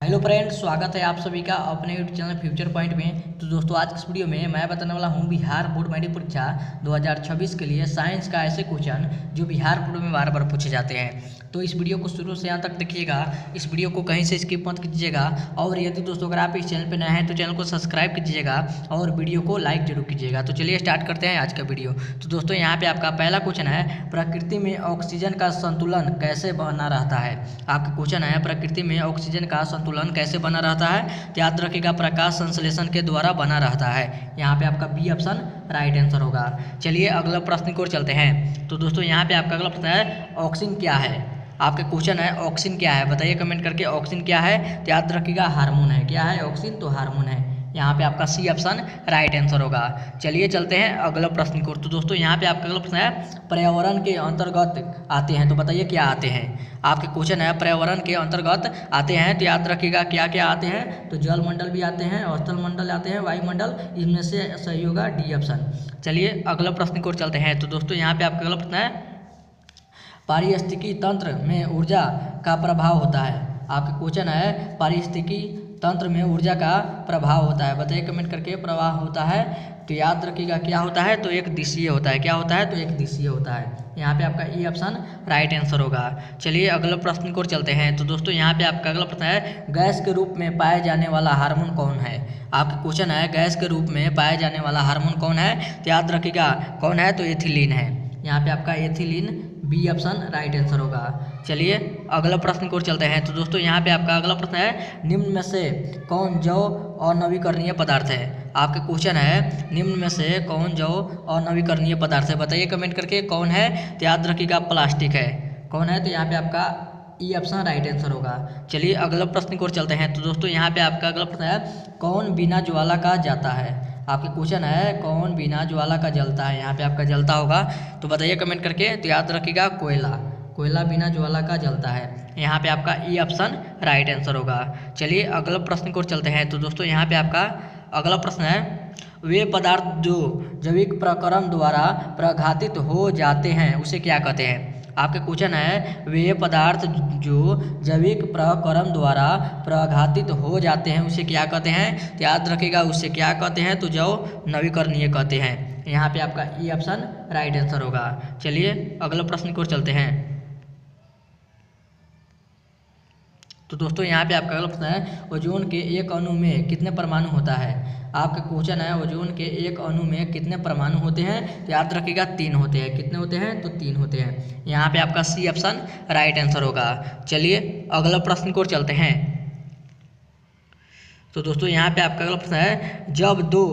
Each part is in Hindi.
हेलो फ्रेंड्स, स्वागत है आप सभी का अपने यूट्यूब चैनल फ्यूचर पॉइंट में। तो दोस्तों, आज की इस वीडियो में मैं बताने वाला हूं बिहार बोर्ड मैट्रिक परीक्षा 2026 के लिए साइंस का ऐसे क्वेश्चन जो बिहार बोर्ड में बार बार पूछे जाते हैं। तो इस वीडियो को शुरू से अंत तक देखिएगा, इस वीडियो को कहीं से स्किप मत कीजिएगा। और यदि दोस्तों अगर आप इस चैनल पर नए हैं तो चैनल को सब्सक्राइब कीजिएगा और वीडियो को लाइक जरूर कीजिएगा। तो चलिए स्टार्ट करते हैं आज का वीडियो। तो दोस्तों, यहाँ पे आपका पहला क्वेश्चन है, प्रकृति में ऑक्सीजन का संतुलन कैसे बना रहता है। आपका क्वेश्चन है, प्रकृति में ऑक्सीजन का संतुलन कैसे बना रहता है। तो याद रखिएगा, प्रकाश संश्लेषण के द्वारा बना रहता है। यहाँ पे आपका बी ऑप्शन राइट आंसर होगा। चलिए अगला प्रश्न की ओर चलते हैं। तो दोस्तों, यहाँ पे आपका अगला प्रश्न है, ऑक्सीजन क्या है। आपका क्वेश्चन है, ऑक्सीजन क्या है, बताइए कमेंट करके। ऑक्सीजन क्या है, तो याद रखिएगा हार्मोन है। क्या है ऑक्सीजन, तो हार्मोन है। यहाँ पे आपका सी ऑप्शन राइट आंसर होगा। चलिए चलते हैं अगला प्रश्न को। तो दोस्तों, यहाँ पे आपका अगला प्रश्न है, पर्यावरण के अंतर्गत आते हैं। तो बताइए क्या आते हैं। आपके क्वेश्चन है, पर्यावरण के अंतर्गत आते हैं। तो याद रखिएगा क्या क्या आते हैं। तो जल मंडल भी आते हैं, स्थल मंडल आते हैं, वायुमंडल, इनमें से सही होगा डी ऑप्शन। चलिए अगला प्रश्न की ओर चलते हैं। तो दोस्तों, यहाँ पे आपका अगला प्रश्न है, पारिस्थितिकी तंत्र में ऊर्जा का प्रभाव होता है। आपका क्वेश्चन है, पारिस्थितिकी तंत्र में ऊर्जा का प्रभाव होता है। बताइए कमेंट करके। प्रवाह होता है, तो याद रखिएगा क्या होता है, तो एक दिशीय होता है। क्या होता है, तो एक दिशीय होता है। यहाँ पे आपका ई ऑप्शन राइट आंसर होगा। चलिए अगला प्रश्न की ओर चलते हैं। तो दोस्तों, यहाँ पे आपका अगला प्रश्न है, गैस के रूप में पाए जाने वाला हार्मोन कौन है। आपका क्वेश्चन है, गैस के रूप में पाए जाने वाला हार्मोन कौन है। तो याद रखिएगा कौन है, तो एथिलीन है। यहाँ पे आपका ethylene B option right answer होगा। चलिए अगला प्रश्न की ओर चलते हैं। तो दोस्तों, यहाँ पे आपका अगला प्रश्न है, निम्न में से कौन जैव अनवीकरणीय पदार्थ है। आपका क्वेश्चन है, निम्न में से कौन जैव अनवीकरणीय पदार्थ है। बताइए कमेंट करके कौन है। तो याद रखिएगा प्लास्टिक है। कौन है, तो यहाँ पे आपका ई ऑप्शन राइट आंसर होगा। चलिए अगला प्रश्न की ओर चलते हैं। तो दोस्तों, यहाँ पे आपका अगला प्रश्न है, कौन बिना ज्वाला का जाता है। आपके क्वेश्चन है, कौन बिना ज्वाला का जलता है। यहाँ पे आपका जलता होगा, तो बताइए कमेंट करके। तो याद रखिएगा कोयला। कोयला बिना ज्वाला का जलता है। यहाँ पे आपका ई ऑप्शन राइट आंसर होगा। चलिए अगला प्रश्न की ओर चलते हैं। तो दोस्तों, यहाँ पे आपका अगला प्रश्न है, वे पदार्थ जो जैविक प्रक्रम द्वारा प्रघातित हो जाते हैं उसे क्या कहते हैं। आपके क्वेश्चन है, वे पदार्थ जो जैविक प्रक्रम द्वारा प्रघातित हो जाते हैं उसे क्या कहते हैं। तो याद रखिएगा उसे क्या कहते हैं, तो जैव नवीकरणीय कहते हैं। यहाँ पे आपका ई ऑप्शन राइट आंसर होगा। चलिए अगला प्रश्न की ओर चलते हैं। तो दोस्तों, यहाँ पे आपका अगला प्रश्न है, ओजोन के एक अणु में कितने परमाणु होता है। आपका क्वेश्चन है, ओजोन के एक अणु में कितने परमाणु होते हैं। तो याद रखिएगा 3 होते हैं। कितने होते हैं, तो 3 होते हैं। यहाँ पे आपका सी ऑप्शन राइट आंसर होगा। चलिए अगला प्रश्न की ओर चलते हैं। तो दोस्तों, यहाँ पे आपका अगला प्रश्न है, जब 2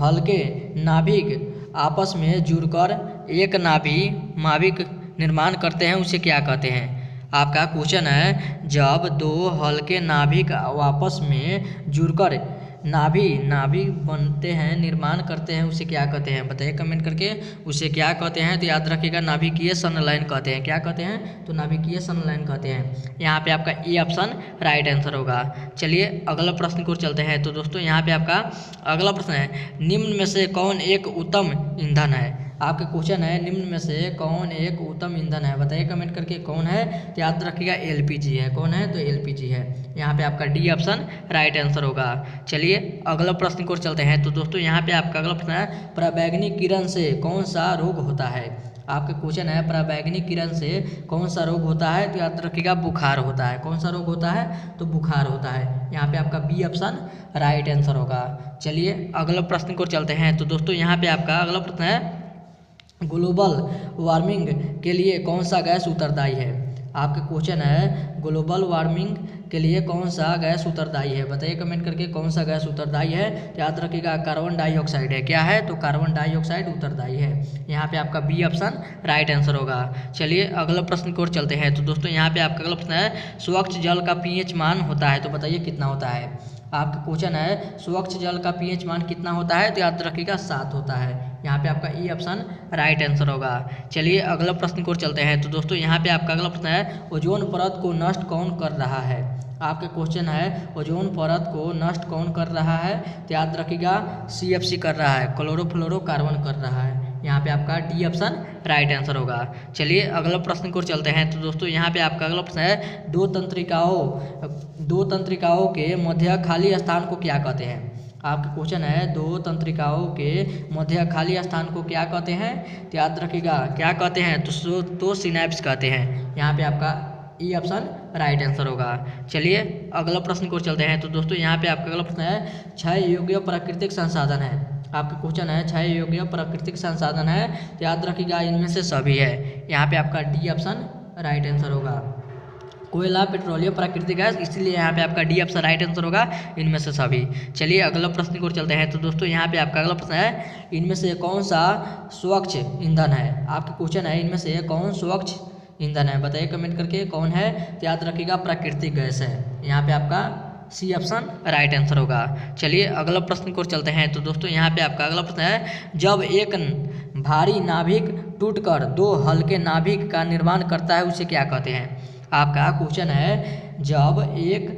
हल्के नाभिक आपस में जुड़कर एक नाभिक निर्माण करते हैं उसे क्या कहते हैं। आपका क्वेश्चन है, जब 2 हल्के नाभिक आपस में जुड़कर नाभिक बनते हैं, निर्माण करते हैं उसे क्या कहते हैं। बताइए कमेंट करके उसे क्या कहते हैं। तो याद रखिएगा नाभिकीय संलयन कहते हैं। क्या कहते हैं, तो नाभिकीय संलयन कहते हैं। यहाँ पे आपका ई ऑप्शन राइट आंसर होगा। चलिए अगला प्रश्न की ओर चलते हैं। तो दोस्तों, यहाँ पे आपका अगला प्रश्न है, निम्न में से कौन एक उत्तम ईंधन है। आपका क्वेश्चन है, निम्न में से कौन एक उत्तम ईंधन है। बताइए कमेंट करके कौन है। तो याद रखिएगा एलपीजी है। कौन है, तो एलपीजी है। यहाँ पे आपका डी ऑप्शन राइट आंसर होगा। चलिए अगला प्रश्न की ओर चलते हैं। तो दोस्तों, यहाँ पे आपका अगला प्रश्न है, पराबैंगनी किरण से कौन सा रोग होता है। आपका क्वेश्चन है, पराबैंगनी किरण से कौन सा रोग होता है। तो याद रखिएगा बुखार होता है। कौन सा रोग होता है, तो बुखार होता है। यहाँ पे आपका बी ऑप्शन राइट आंसर होगा। चलिए अगला प्रश्न की ओर चलते हैं। तो दोस्तों, यहाँ पे आपका अगला प्रश्न है, ग्लोबल वार्मिंग के लिए कौन सा गैस उत्तरदायी है। आपका क्वेश्चन है, ग्लोबल वार्मिंग के लिए कौन सा गैस उत्तरदायी है। बताइए कमेंट करके कौन सा गैस उत्तरदायी है। याद रखिएगा कार्बन डाइऑक्साइड है। क्या है, तो कार्बन डाइऑक्साइड उत्तरदायी है। यहाँ पे आपका बी ऑप्शन राइट आंसर होगा। चलिए अगला प्रश्न की ओर चलते हैं। तो दोस्तों, यहाँ पे आपका अगला प्रश्न है, स्वच्छ जल का पीएच मान होता है। तो बताइए कितना होता है। आपका क्वेश्चन है, स्वच्छ जल का पीएच मान कितना होता है। तो याद रखिएगा 7 होता है। यहाँ पे आपका ई ऑप्शन राइट आंसर होगा। चलिए अगला प्रश्न की ओर चलते हैं। तो दोस्तों, यहाँ पे आपका अगला प्रश्न है, ओजोन परत को नष्ट कौन कर रहा है। आपका क्वेश्चन है, ओजोन परत को नष्ट कौन कर रहा है। तो याद रखिएगा CFC कर रहा है, क्लोरोफ्लोरोकार्बन कर रहा है। यहाँ पे आपका डी ऑप्शन राइट आंसर होगा। चलिए अगला प्रश्न की ओर चलते हैं। तो दोस्तों यहाँ पे आपका अगला प्रश्न है, दो तंत्रिकाओं के मध्य खाली स्थान को क्या कहते हैं। आपका क्वेश्चन है, दो तंत्रिकाओं के मध्य खाली स्थान को क्या कहते हैं। तो याद रखिएगा क्या कहते हैं, तो सिनैप्स कहते हैं। यहाँ पे आपका ई ऑप्शन राइट आंसर होगा। चलिए अगला प्रश्न की ओर चलते हैं। तो दोस्तों यहाँ पे आपका अगला प्रश्न है, क्षय योग्य प्राकृतिक संसाधन है। आपका क्वेश्चन है, क्षय योग्य प्राकृतिक संसाधन है। तो याद रखिएगा इनमें से सभी है। यहाँ पे आपका डी ऑप्शन राइट आंसर होगा। कोयला, पेट्रोलियम, प्राकृतिक गैस, इसलिए यहाँ पे आपका डी ऑप्शन राइट आंसर होगा, इनमें से सभी। चलिए अगला प्रश्न की ओर चलते हैं। तो दोस्तों यहाँ पे आपका अगला प्रश्न है, इनमें से कौन सा स्वच्छ ईंधन है। आपका क्वेश्चन है, इनमें से कौन स्वच्छ ईंधन है, बताइए कमेंट करके कौन है। तो याद रखिएगा प्राकृतिक गैस है। यहाँ पे आपका सी ऑप्शन राइट आंसर होगा। चलिए अगला प्रश्न की ओर चलते हैं। तो दोस्तों यहाँ पे आपका अगला प्रश्न है, जब एक भारी नाभिक टूटकर दो हल्के नाभिक का निर्माण करता है उसे क्या कहते हैं। आपका क्वेश्चन है, जब एक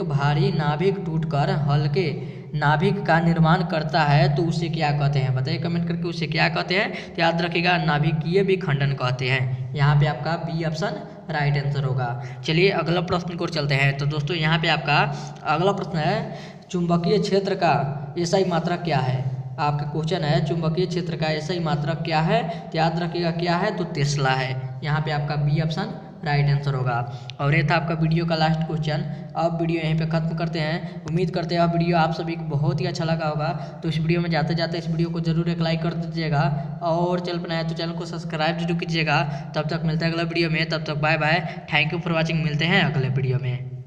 भारी नाभिक टूटकर हल्के नाभिक का निर्माण करता है तो उसे क्या कहते हैं, बताइए कमेंट करके उसे क्या कहते हैं। तो याद रखिएगा नाभिकीय विखंडन कहते हैं। यहाँ पे आपका बी ऑप्शन राइट आंसर होगा। चलिए अगला प्रश्न की ओर चलते हैं। तो दोस्तों यहाँ पे आपका अगला प्रश्न है, चुंबकीय क्षेत्र का एसआई मात्रक क्या है। आपका क्वेश्चन है, चुंबकीय क्षेत्र का एसआई मात्रक क्या है। तो याद रखिएगा क्या है, तो टेस्ला है। यहाँ पे आपका बी ऑप्शन राइट आंसर होगा। और ये था आपका वीडियो का लास्ट क्वेश्चन। अब वीडियो यहीं पे खत्म करते हैं। उम्मीद करते हैं वीडियो आप सभी को बहुत ही अच्छा लगा होगा। तो इस वीडियो में जाते जाते इस वीडियो को जरूर एक लाइक कर दीजिएगा और चैनल पर नया है तो चैनल को सब्सक्राइब जरूर कीजिएगा। तब तक मिलते हैं अगले वीडियो में, तब तक bye bye, thank you for watching. मिलते हैं अगले वीडियो में।